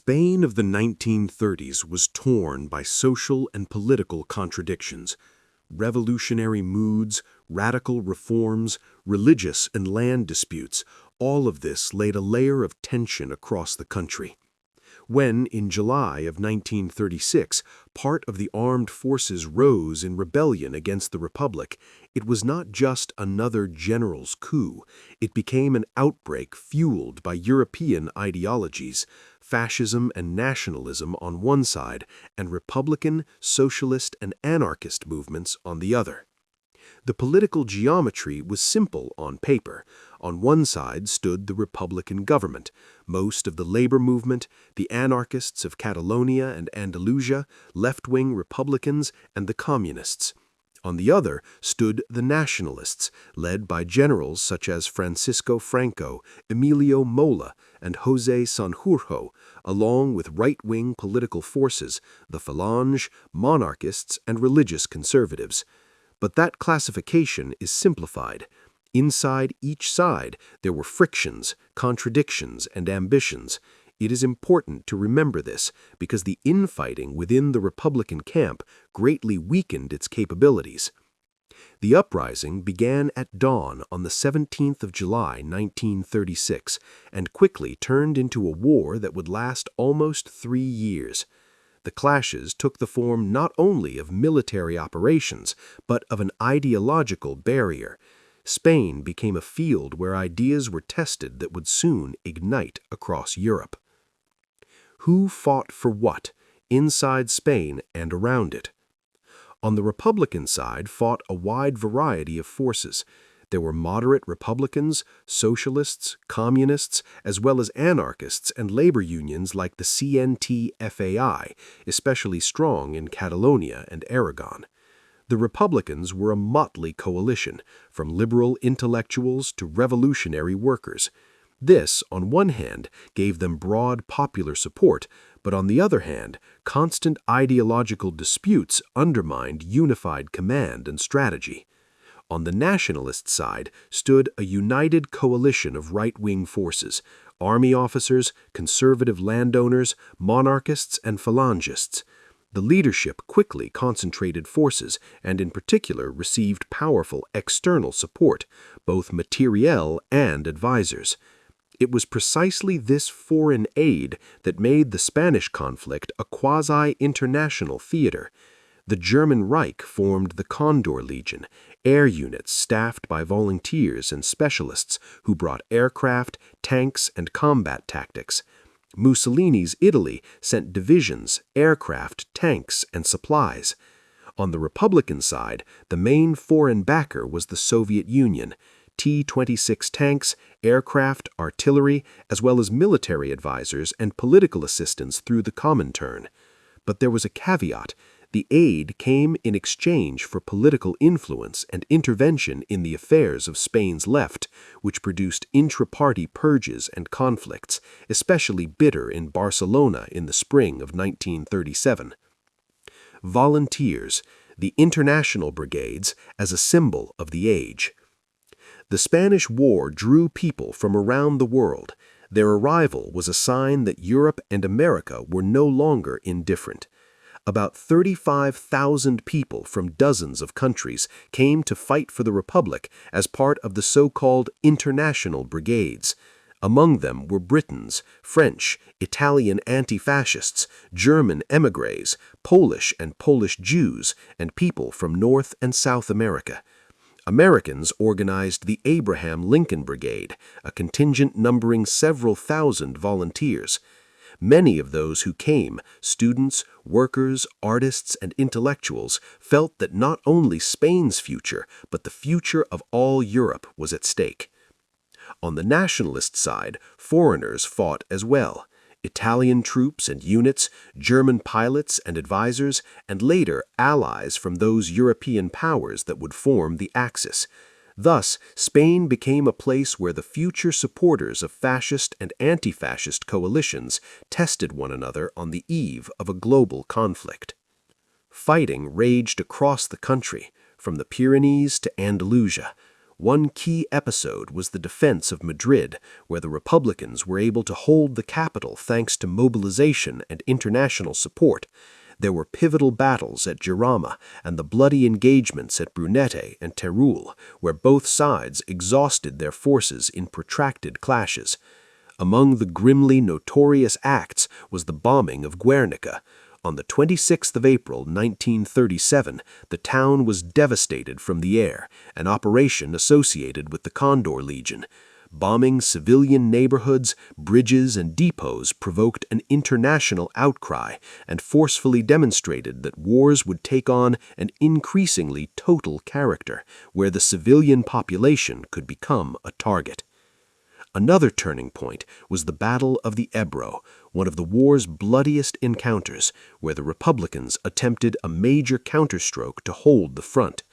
Spain of the 1930s was torn by social and political contradictions. Revolutionary moods, radical reforms, religious and land disputes, all of this laid a layer of tension across the country. When, in July of 1936, part of the armed forces rose in rebellion against the Republic, it was not just another general's coup. It became an outbreak fueled by European ideologies, fascism and nationalism on one side, and Republican, socialist, and anarchist movements on the other. The political geometry was simple on paper. On one side stood the Republican government, most of the labor movement, the anarchists of Catalonia and Andalusia, left-wing Republicans, and the communists. On the other stood the Nationalists, led by generals such as Francisco Franco, Emilio Mola, and José Sanjurjo, along with right-wing political forces, the Falange, monarchists, and religious conservatives. But that classification is simplified. Inside each side, there were frictions, contradictions, and ambitions. It is important to remember this because the infighting within the Republican camp greatly weakened its capabilities. The uprising began at dawn on the 17th of July, 1936, and quickly turned into a war that would last almost 3 years. The clashes took the form not only of military operations, but of an ideological barrier. Spain became a field where ideas were tested that would soon ignite across Europe. Who fought for what, inside Spain and around it? On the Republican side fought a wide variety of forces. There were moderate Republicans, socialists, communists, as well as anarchists and labor unions like the CNT-FAI, especially strong in Catalonia and Aragon. The Republicans were a motley coalition, from liberal intellectuals to revolutionary workers. This, on one hand, gave them broad popular support, but on the other hand, constant ideological disputes undermined unified command and strategy. On the nationalist side stood a united coalition of right-wing forces, army officers, conservative landowners, monarchists, and Falangists. The leadership quickly concentrated forces and in particular received powerful external support, both materiel and advisors. It was precisely this foreign aid that made the Spanish conflict a quasi-international theater. The German Reich formed the Condor Legion, air units staffed by volunteers and specialists who brought aircraft, tanks, and combat tactics. Mussolini's Italy sent divisions, aircraft, tanks, and supplies. On the Republican side, the main foreign backer was the Soviet Union. T-26 tanks, aircraft, artillery, as well as military advisors and political assistance through the Comintern. But there was a caveat. The aid came in exchange for political influence and intervention in the affairs of Spain's left, which produced intra-party purges and conflicts, especially bitter in Barcelona in the spring of 1937. Volunteers, the International Brigades, as a symbol of the age. The Spanish War drew people from around the world. Their arrival was a sign that Europe and America were no longer indifferent. About 35,000 people from dozens of countries came to fight for the Republic as part of the so-called International Brigades. Among them were Britons, French, Italian anti-fascists, German émigrés, Polish and Polish Jews, and people from North and South America. Americans organized the Abraham Lincoln Brigade, a contingent numbering several thousand volunteers. Many of those who came, students, workers, artists, and intellectuals, felt that not only Spain's future, but the future of all Europe was at stake. On the nationalist side, foreigners fought as well. Italian troops and units, German pilots and advisors, and later allies from those European powers that would form the Axis. Thus, Spain became a place where the future supporters of fascist and anti-fascist coalitions tested one another on the eve of a global conflict. Fighting raged across the country, from the Pyrenees to Andalusia. One key episode was the defense of Madrid, where the Republicans were able to hold the capital thanks to mobilization and international support. There were pivotal battles at Jarama and the bloody engagements at Brunete and Teruel, where both sides exhausted their forces in protracted clashes. Among the grimly notorious acts was the bombing of Guernica. On the 26th of April, 1937, the town was devastated from the air, an operation associated with the Condor Legion. Bombing civilian neighborhoods, bridges, and depots provoked an international outcry and forcefully demonstrated that wars would take on an increasingly total character, where the civilian population could become a target. Another turning point was the Battle of the Ebro, one of the war's bloodiest encounters, where the Republicans attempted a major counterstroke to hold the front.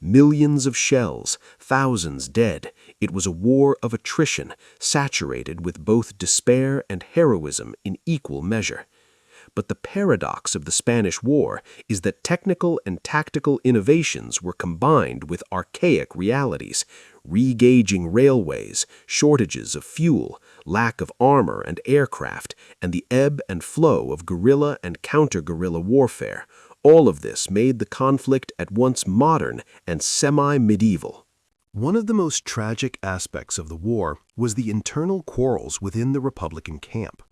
Millions of shells, thousands dead. It was a war of attrition, saturated with both despair and heroism in equal measure. But the paradox of the Spanish War is that technical and tactical innovations were combined with archaic realities, re-gauging railways, shortages of fuel, lack of armor and aircraft, and the ebb and flow of guerrilla and counter-guerrilla warfare. All of this made the conflict at once modern and semi-medieval. One of the most tragic aspects of the war was the internal quarrels within the Republican camp.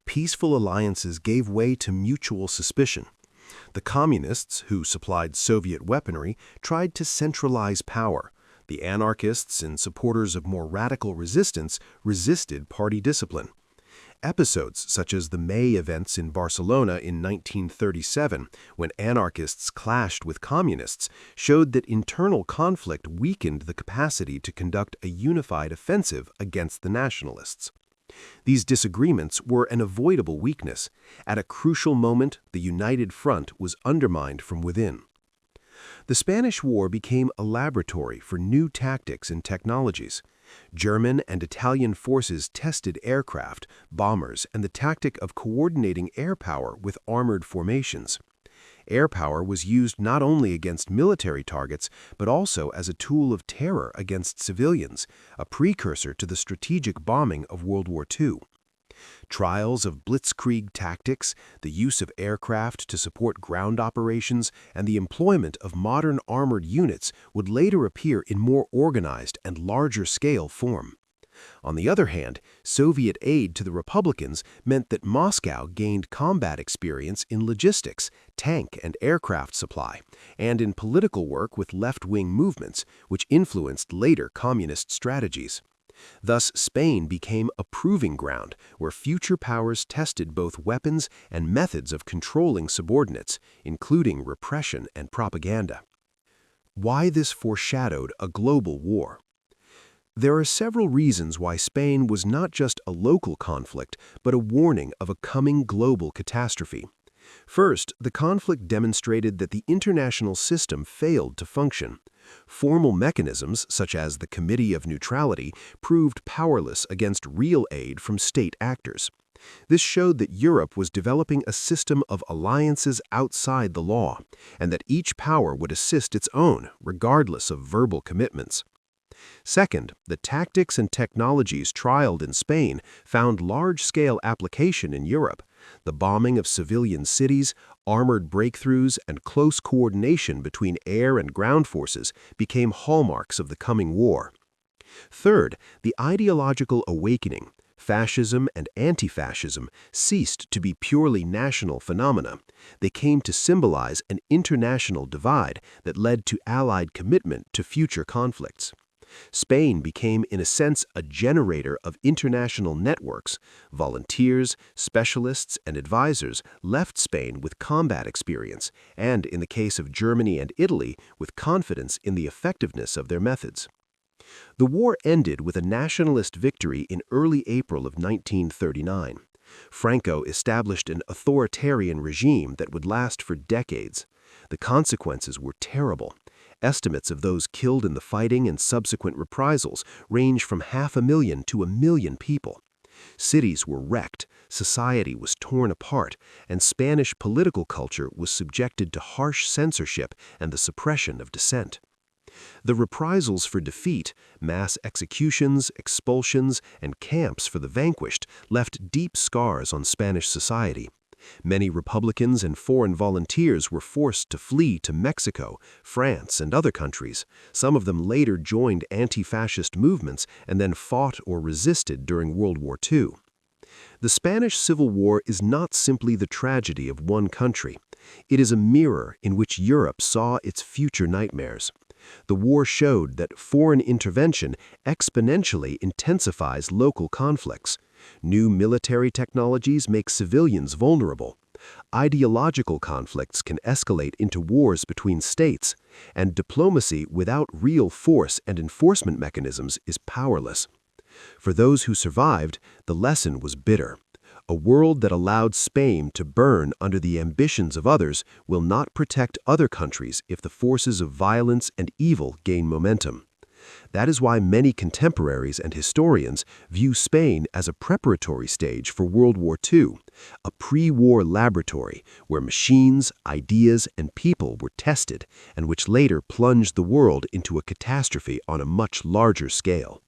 Peaceful alliances gave way to mutual suspicion. The Communists, who supplied Soviet weaponry, tried to centralize power. The anarchists and supporters of more radical resistance resisted party discipline. Episodes such as the May events in Barcelona in 1937, when anarchists clashed with communists, showed that internal conflict weakened the capacity to conduct a unified offensive against the nationalists. These disagreements were an avoidable weakness. At a crucial moment, the united front was undermined from within. The Spanish War became a laboratory for new tactics and technologies. German and Italian forces tested aircraft, bombers, and the tactic of coordinating air power with armored formations. Air power was used not only against military targets, but also as a tool of terror against civilians, a precursor to the strategic bombing of World War II. Trials of blitzkrieg tactics, the use of aircraft to support ground operations, and the employment of modern armored units would later appear in more organized and larger-scale form. On the other hand, Soviet aid to the Republicans meant that Moscow gained combat experience in logistics, tank and aircraft supply, and in political work with left-wing movements, which influenced later communist strategies. Thus, Spain became a proving ground where future powers tested both weapons and methods of controlling subordinates, including repression and propaganda. Why this foreshadowed a global war? There are several reasons why Spain was not just a local conflict, but a warning of a coming global catastrophe. First, the conflict demonstrated that the international system failed to function. Formal mechanisms, such as the Committee of Neutrality, proved powerless against real aid from state actors. This showed that Europe was developing a system of alliances outside the law, and that each power would assist its own, regardless of verbal commitments. Second, the tactics and technologies trialed in Spain found large-scale application in Europe. The bombing of civilian cities, armored breakthroughs, and close coordination between air and ground forces became hallmarks of the coming war. Third, the ideological awakening. Fascism and anti-fascism ceased to be purely national phenomena. They came to symbolize an international divide that led to Allied commitment to future conflicts. Spain became, in a sense, a generator of international networks. Volunteers, specialists, and advisors left Spain with combat experience, and, in the case of Germany and Italy, with confidence in the effectiveness of their methods. The war ended with a nationalist victory in early April of 1939. Franco established an authoritarian regime that would last for decades. The consequences were terrible. Estimates of those killed in the fighting and subsequent reprisals range from 500,000 to 1 million people. Cities were wrecked, society was torn apart, and Spanish political culture was subjected to harsh censorship and the suppression of dissent. The reprisals for defeat, mass executions, expulsions, and camps for the vanquished left deep scars on Spanish society. Many Republicans and foreign volunteers were forced to flee to Mexico, France, and other countries. Some of them later joined anti-fascist movements and then fought or resisted during World War II. The Spanish Civil War is not simply the tragedy of one country. It is a mirror in which Europe saw its future nightmares. The war showed that foreign intervention exponentially intensifies local conflicts. New military technologies make civilians vulnerable. Ideological conflicts can escalate into wars between states, and diplomacy without real force and enforcement mechanisms is powerless. For those who survived, the lesson was bitter. A world that allowed Spain to burn under the ambitions of others will not protect other countries if the forces of violence and evil gain momentum. That is why many contemporaries and historians view Spain as a preparatory stage for World War II, a pre-war laboratory where machines, ideas, and people were tested, and which later plunged the world into a catastrophe on a much larger scale.